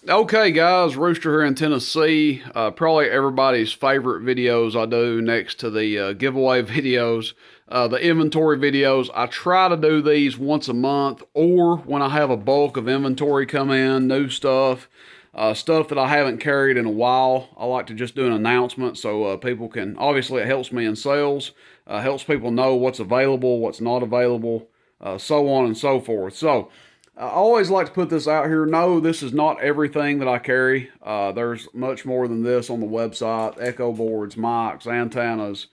Okay, guys, Rooster here in Tennessee. Probably everybody's favorite videos I do next to the giveaway videos, the inventory videos. I try to do these once a month or when I have a bulk of inventory come in, new stuff, stuff that I haven't carried in a while. I like to just do an announcement so people can, obviously it helps me in sales, helps people know what's available, what's not available, so on and so forth. So, I always like to put this out here. No, this is not everything that I carry. There's much more than this on the website. Echo boards, mics, antennas,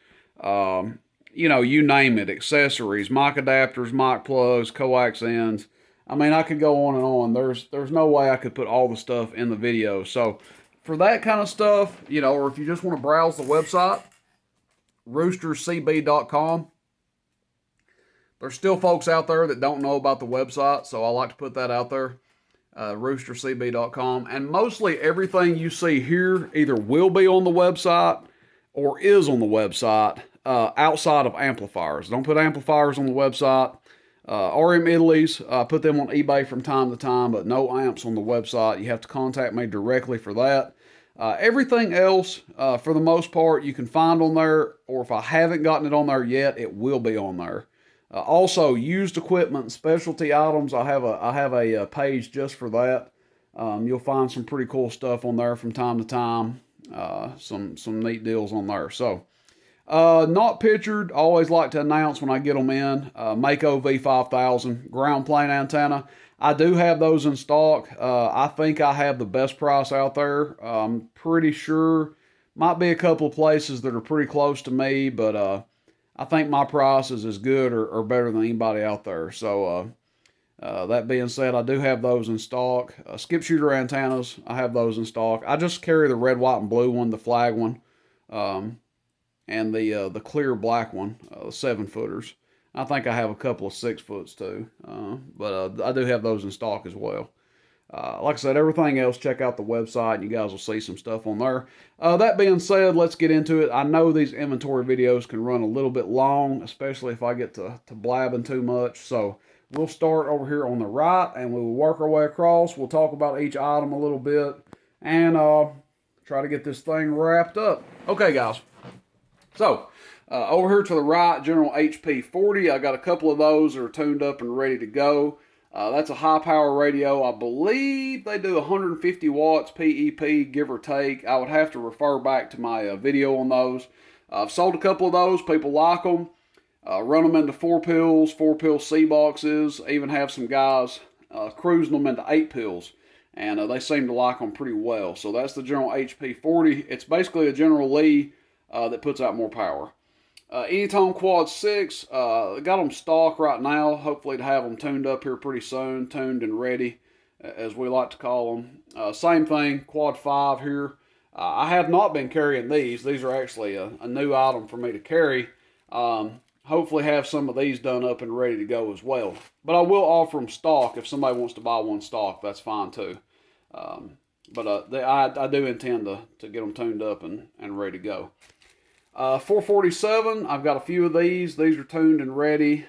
you name it. Accessories, mic adapters, mic plugs, coax ends. I mean, I could go on and on. There's no way I could put all the stuff in the video. So for that kind of stuff, or if you just want to browse the website, roostercb.com. There's still folks out there that don't know about the website, so I like to put that out there, roostercb.com. And mostly everything you see here either will be on the website or is on the website outside of amplifiers. Don't put amplifiers on the website. RM Italy's, put them on eBay from time to time, but no amps on the website. You have to contact me directly for that. Everything else, for the most part, you can find on there, or if I haven't gotten it on there yet, it will be on there. Also, used equipment and specialty items. I have a page just for that. You'll find some pretty cool stuff on there from time to time. Some neat deals on there. So, not pictured. Always like to announce when I get them in. Mako V5000 ground plane antenna. I do have those in stock. I think I have the best price out there. I'm pretty sure. Might be a couple of places that are pretty close to me, but I think my price is as good or better than anybody out there. So that being said, I do have those in stock. Skip shooter antennas, I have those in stock. I just carry the red, white, and blue one, the flag one, and the clear black one, the 7-footers. I think I have a couple of 6-foots too, but I do have those in stock as well. Like I said, everything else, check out the website and you guys will see some stuff on there. That being said, let's get into it. I know these inventory videos can run a little bit long, especially if I get to blabbing too much. So we'll start over here on the right and we will work our way across. We'll talk about each item a little bit and try to get this thing wrapped up. Okay, guys. So over here to the right, General HP 40. I got a couple of those that are tuned up and ready to go. That's a high power radio. I believe they do 150 watts PEP, give or take. I would have to refer back to my video on those. I've sold a couple of those. People like them. Run them into 4-pill C boxes. Even have some guys cruising them into 8-pills. And they seem to like them pretty well. So that's the General HP 40. It's basically a General Lee that puts out more power. Eaton Quad 6, got them stock right now. Hopefully to have them tuned up here pretty soon, tuned and ready, as we like to call them. Same thing, Quad 5 here. I have not been carrying these. These are actually a new item for me to carry. Hopefully have some of these done up and ready to go as well. But I will offer them stock. If somebody wants to buy one stock, that's fine too. I do intend to get them tuned up and ready to go. 447, I've got a few of these. These are tuned and ready.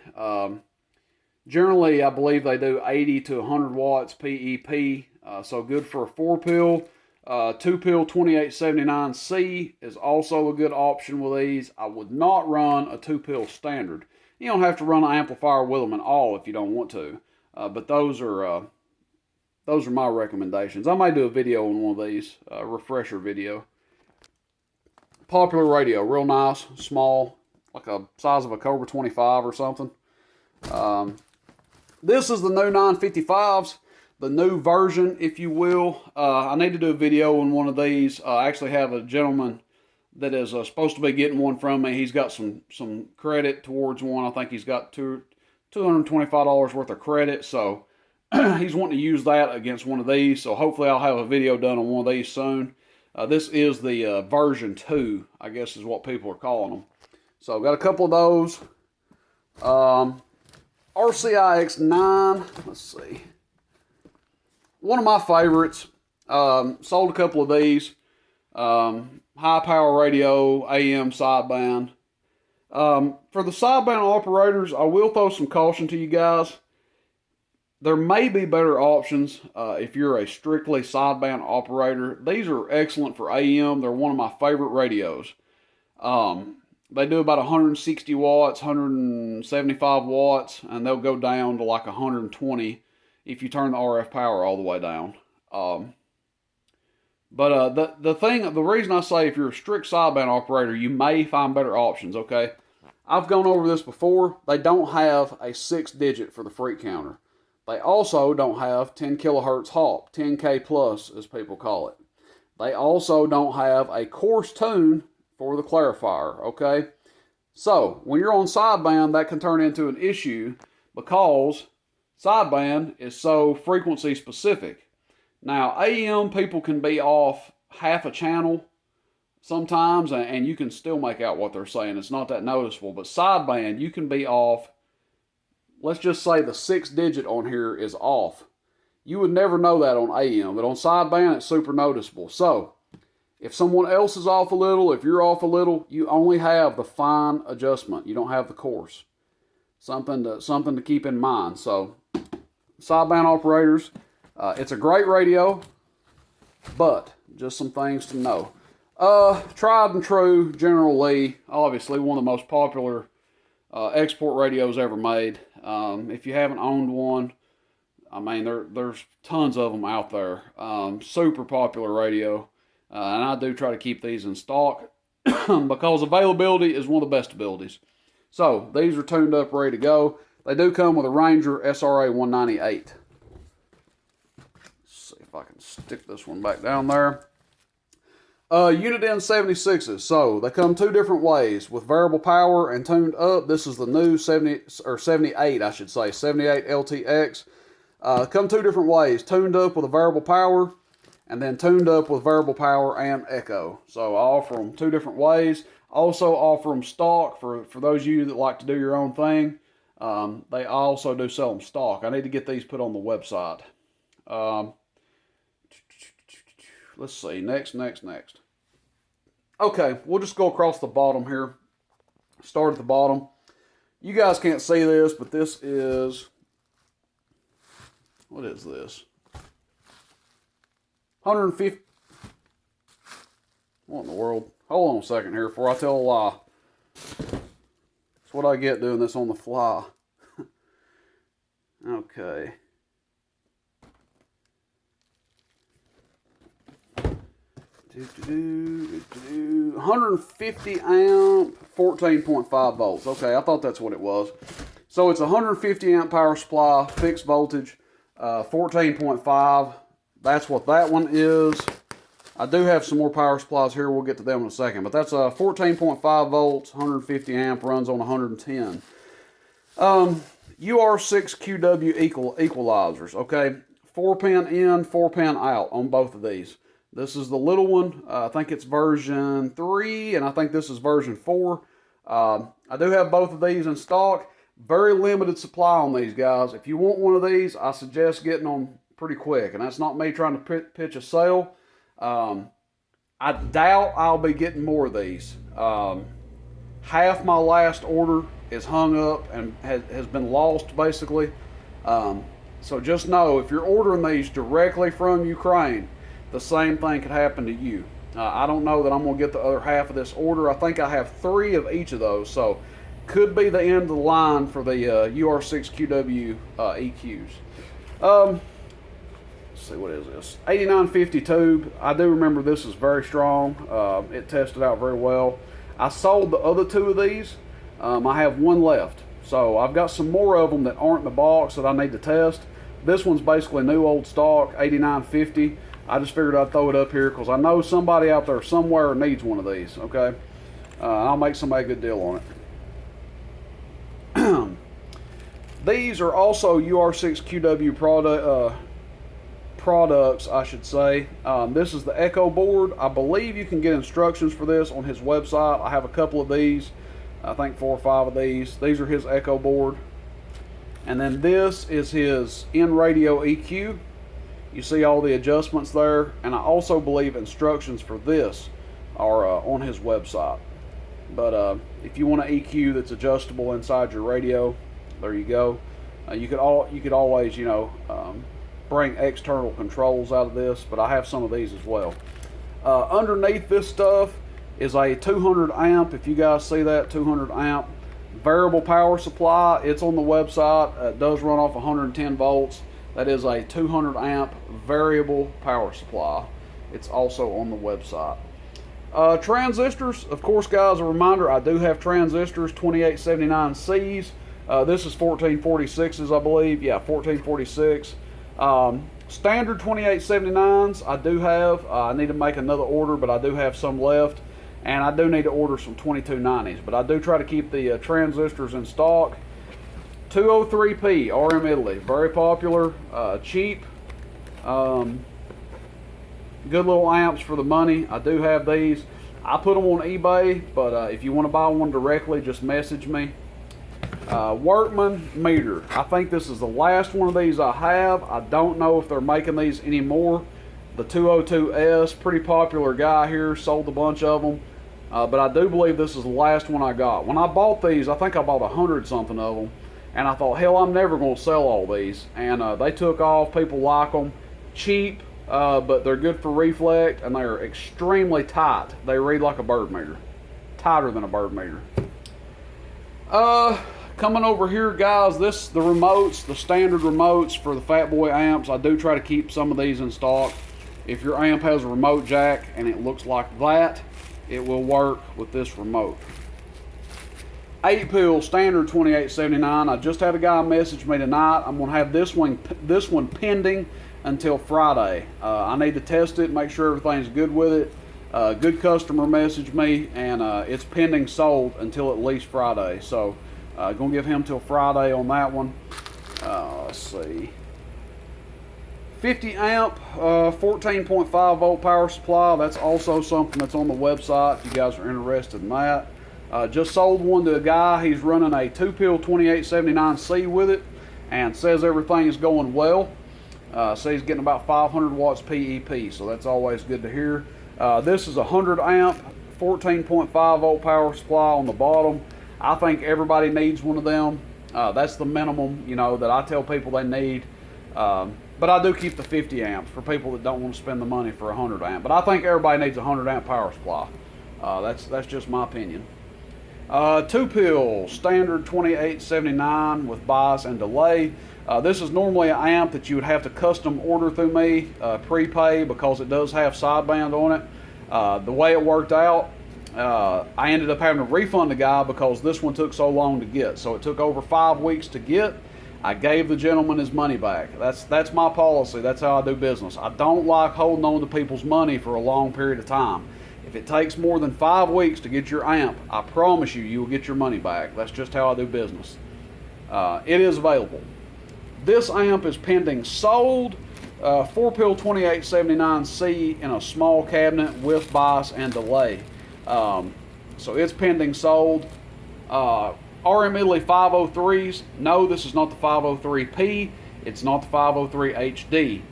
Generally, I believe they do 80 to 100 watts PEP, so good for a 4-pill. 2-pill 2879C is also a good option with these. I would not run a 2-pill standard. You don't have to run an amplifier with them at all if you don't want to, but those are my recommendations. I might do a video on one of these, a refresher video. Popular radio, real nice, small, like a size of a Cobra 25 or something. This is the new 955s, the new version, if you will. I need to do a video on one of these. I actually have a gentleman that is supposed to be getting one from me. He's got some credit towards one. I think he's got $225 worth of credit, so he's wanting to use that against one of these. So hopefully I'll have a video done on one of these soon. This is the version 2, I guess is what people are calling them. So got a couple of those. RCi-X9, let's see. One of my favorites. Sold a couple of these. High power radio, AM sideband. For the sideband operators, I will throw some caution to you guys. There may be better options if you're a strictly sideband operator. These are excellent for AM. They're one of my favorite radios. They do about 160 watts, 175 watts, and they'll go down to like 120 if you turn the RF power all the way down. The reason I say if you're a strict sideband operator, you may find better options, okay? I've gone over this before. They don't have a 6-digit for the freak counter. They also don't have 10 kilohertz hop, 10K plus as people call it. They also don't have a coarse tune for the clarifier, okay? So, when you're on sideband, that can turn into an issue because sideband is so frequency specific. Now, AM, people can be off half a channel sometimes, and you can still make out what they're saying. It's not that noticeable. But sideband, you can be off, let's just say the 6-digit on here is off. You would never know that on AM, but on sideband, it's super noticeable. So, if someone else is off a little, if you're off a little, you only have the fine adjustment. You don't have the coarse. Something to keep in mind. So, sideband operators, it's a great radio, but just some things to know. Tried and true General Lee, obviously one of the most popular export radios ever made. If you haven't owned one, I mean, there's tons of them out there. Super popular radio, and I do try to keep these in stock because availability is one of the best abilities. So, these are tuned up, ready to go. They do come with a Ranger SRA 198. If I can stick this one back down there. Unit N 76s. So they come two different ways with variable power and tuned up. This is the new 78, I should say, 78 LTX. Come two different ways. Tuned up with a variable power and then tuned up with variable power and echo. So I offer them two different ways. Also offer them stock for those of you that like to do your own thing. They also do sell them stock. I need to get these put on the website. Let's see, next. Okay, we'll just go across the bottom here. Start at the bottom. You guys can't see this, but this is, what is this? 150, what in the world? Hold on a second here before I tell a lie. That's what I get doing this on the fly. Okay. 150 amp, 14.5 volts. Okay, I thought that's what it was. So it's 150 amp power supply, fixed voltage, 14.5. That's what that one is. I do have some more power supplies here. We'll get to them in a second. But that's a 14.5 volts, 150 amp, runs on 110. UR6QW equalizers, okay? 4-pin in, 4-pin out on both of these. This is the little one. I think it's version 3, and I think this is version 4. I do have both of these in stock. Very limited supply on these, guys. If you want one of these, I suggest getting them pretty quick. And that's not me trying to pitch a sale. I doubt I'll be getting more of these. Half my last order is hung up and has been lost, basically. So just know, if you're ordering these directly from Ukraine, the same thing could happen to you. I don't know that I'm going to get the other half of this order. I think I have 3 of each of those, so could be the end of the line for the UR6QW EQs. Let's see, what is this? 8950 tube. I do remember this is very strong. It tested out very well. I sold the other 2 of these. I have 1 left. So I've got some more of them that aren't in the box that I need to test. This one's basically new old stock, 8950. I just figured I'd throw it up here because I know somebody out there somewhere needs one of these, okay? I'll make somebody a good deal on it. These are also UR6QW products, I should say. This is the Echo board. I believe you can get instructions for this on his website. I have a couple of these. I think 4 or 5 of these. These are his Echo board. And then this is his in-radio EQ. You see all the adjustments there, and I also believe instructions for this are on his website. But if you want an EQ that's adjustable inside your radio, there you go. You could always, you know, bring external controls out of this, but I have some of these as well. Underneath this stuff is a 200 amp. If you guys see that, 200 amp variable power supply. It's on the website. It does run off 110 volts. That is a 200 amp variable power supply. It's also on the website. Transistors, of course, guys, a reminder, I do have transistors, 2879Cs. This is 1446s, I believe. Yeah, 1446. Standard 2879s I do have. I need to make another order, but I do have some left. And I do need to order some 2290s, but I do try to keep the transistors in stock. 203P, RM Italy, very popular, cheap, good little amps for the money. I do have these. I put them on eBay, but if you want to buy one directly, just message me. Workman meter. I think this is the last one of these I have. I don't know if they're making these anymore. The 202S, pretty popular guy here, sold a bunch of them. But I do believe this is the last one I got. When I bought these, I think I bought 100 something of them. And I thought, hell, I'm never going to sell all these. And they took off. People like them. Cheap, but they're good for reflect. And they're extremely tight. They read like a bird meter. Tighter than a bird meter. Coming over here, guys, the remotes, the standard remotes for the Fat Boy amps. I do try to keep some of these in stock. If your amp has a remote jack and it looks like that, it will work with this remote. 8-pill standard 2879. I just had a guy message me tonight. I'm gonna have this one pending until Friday. I need to test it, make sure everything's good with it. Good customer messaged me, and it's pending sold until at least Friday. So gonna give him till Friday on that one. Let's see. 50 amp, 14.5 volt power supply. That's also something that's on the website if you guys are interested in that. Just sold one to a guy. He's running a 2-pill 2879C with it and says everything is going well. So he's getting about 500 watts PEP, so that's always good to hear. This is a 100 amp, 14.5 volt power supply on the bottom. I think everybody needs one of them. That's the minimum, you know, that I tell people they need. But I do keep the 50 amps for people that don't want to spend the money for a 100 amp. But I think everybody needs a 100 amp power supply. That's just my opinion. 2-pill standard 2879 with bias and delay. This is normally an amp that you would have to custom order through me, prepay, because it does have sideband on it. The way it worked out, I ended up having to refund the guy because this one took so long to get. So it took over 5 weeks to get. I gave the gentleman his money back. That's my policy. That's how I do business. I don't like holding on to people's money for a long period of time. If it takes more than 5 weeks to get your amp, I promise you, you will get your money back. That's just how I do business. It is available. This amp is pending sold. 4-pill 2879C in a small cabinet with bias and delay. So it's pending sold. RM Italy 503s. No, this is not the 503P. It's not the 503HD.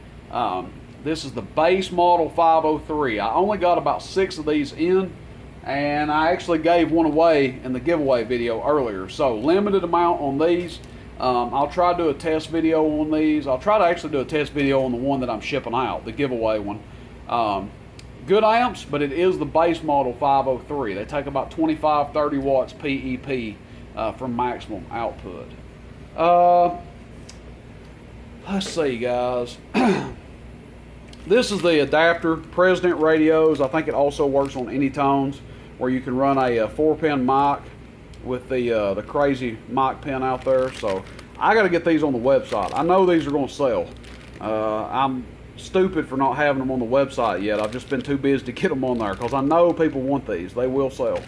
This is the base model 503. I only got about 6 of these in, and I actually gave one away in the giveaway video earlier. So limited amount on these. I'll try to do a test video on these. I'll try to actually do a test video on the one that I'm shipping out, the giveaway one. Good amps, but it is the base model 503. They take about 25-30 watts PEP from maximum output. Let's see, guys. This is the adapter, President radios. I think it also works on Anytones, where you can run a 4-pin mic with the crazy mic pin out there. So I got to get these on the website. I know these are going to sell. I'm stupid for not having them on the website yet. I've just been too busy to get them on there because I know people want these. They will sell.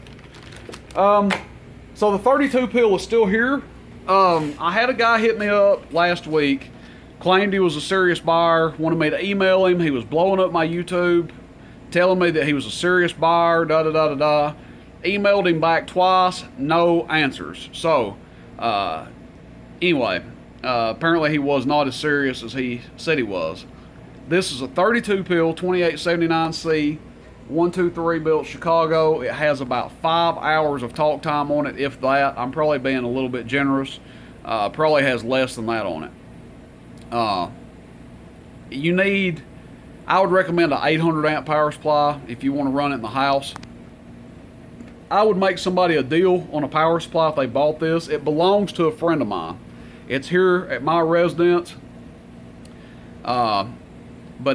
So the 32 pill is still here. I had a guy hit me up last week, claimed he was a serious buyer, wanted me to email him. He was blowing up my YouTube, telling me that he was a serious buyer, da-da-da-da-da. Emailed him back twice, no answers. So, anyway, apparently he was not as serious as he said he was. This is a 32 pill 2879C, 123 built Chicago. It has about 5 hours of talk time on it, if that. I'm probably being a little bit generous. Probably has less than that on it. I would recommend an 800 amp power supply if you want to run it in the house. I would make somebody a deal on a power supply if they bought this. It belongs to a friend of mine. It's here at my residence, but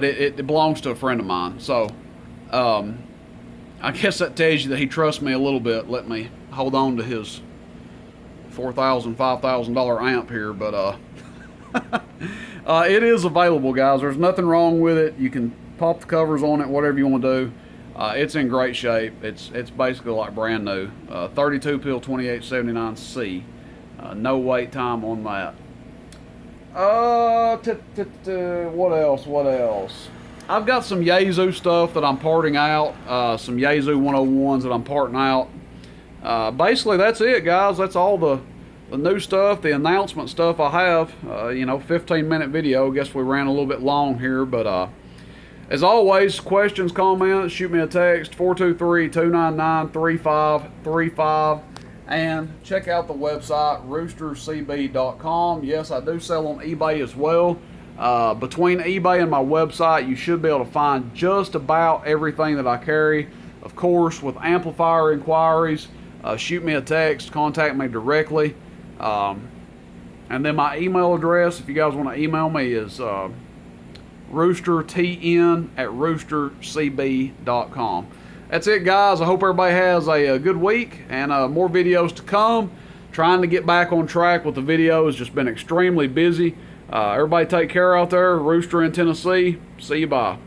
it belongs to a friend of mine. So I guess that tells you that he trusts me a little bit. Let me hold on to his $4,000, $5,000 amp here, but it is available, guys. There's nothing wrong with it. You can pop the covers on it, whatever you want to do. It's in great shape. It's basically like brand new. 32 pill 2879C. No wait time on that. What else? I've got some Yaesu stuff that I'm parting out. Some Yaesu 101s that I'm parting out. Basically, that's it, guys. That's all the new stuff, the announcement stuff I have. 15-minute video. Guess we ran a little bit long here, but as always, questions, comments, shoot me a text, 423-299-3535, and check out the website, roostercb.com. Yes, I do sell on eBay as well. Between eBay and my website, you should be able to find just about everything that I carry. Of course, with amplifier inquiries, shoot me a text, contact me directly. And then my email address, if you guys want to email me, is roostertn@roostercb.com. That's it, guys. I hope everybody has a good week, and more videos to come. Trying to get back on track with the videos. Just been extremely busy. Everybody take care out there. Rooster in Tennessee. See you, bye.